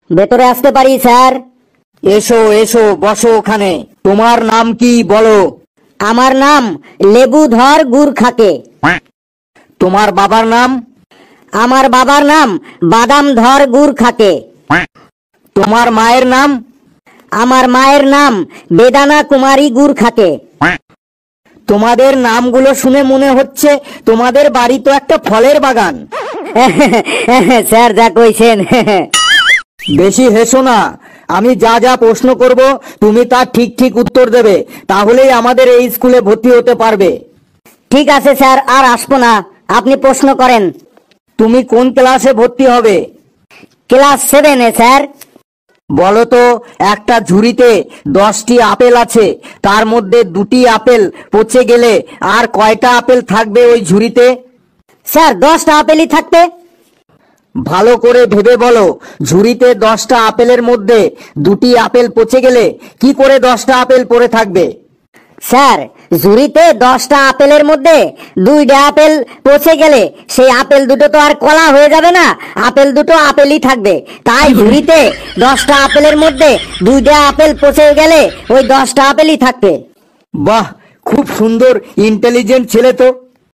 ভেতরে আসতে পারি স্যার? এসো এসো, বসো ওখানে। তোমার নাম কি বলো? আমার নাম লেবুধর গুড় খাকে। তোমার বাবার নাম? আমার বাবার নাম বাদামধর গুড় খাকে। তোমার মায়ের নাম? আমার মায়ের নাম বেদানা কুমারী গুড় খাকে। তোমাদের নামগুলো শুনে মনে হচ্ছে তোমাদের বাড়ি তো একটা ফলের বাগান। স্যার যা কইছেন। বেশি হেসো না। আমি যা যা প্রশ্ন করব তুমি তার ঠিক ঠিক উত্তর দেবে, তাহলেই আমাদের এই স্কুলে ভর্তি হতে পারবে। ঠিক আছে স্যার, আর আসবো না, আপনি প্রশ্ন করেন। তুমি কোন ক্লাসে ভর্তি হবে? ক্লাস 7-এ স্যার। বলো তো, একটা ঝুড়িতে 10টি আপেল আছে, তার মধ্যে 2টি আপেল পচে গেলে আর কয়টা আপেল থাকবে ওই ঝুড়িতে? স্যার 10টা আপেলই থাকবে। ভালো করে ভেবে বলো, ঝুড়িতে 10টা আপেলের মধ্যে 2টি আপেল পচে গেলে কি করে 10টা আপেল পড়ে থাকবে? স্যার ঝুড়িতে 10টা আপেলের মধ্যে 2টা আপেল পচে গেলে সেই আপেল দুটো তো আর কলা হয়ে যাবে না, আপেল দুটো আপেলই থাকবে। তাই ঝুড়িতে 10টা আপেলের মধ্যে 2টা আপেল পচে গেলে ওই 10টা আপেলই থাকবে। বাহ, খুব সুন্দর, ইন্টেলিজেন্ট ছেলে তো।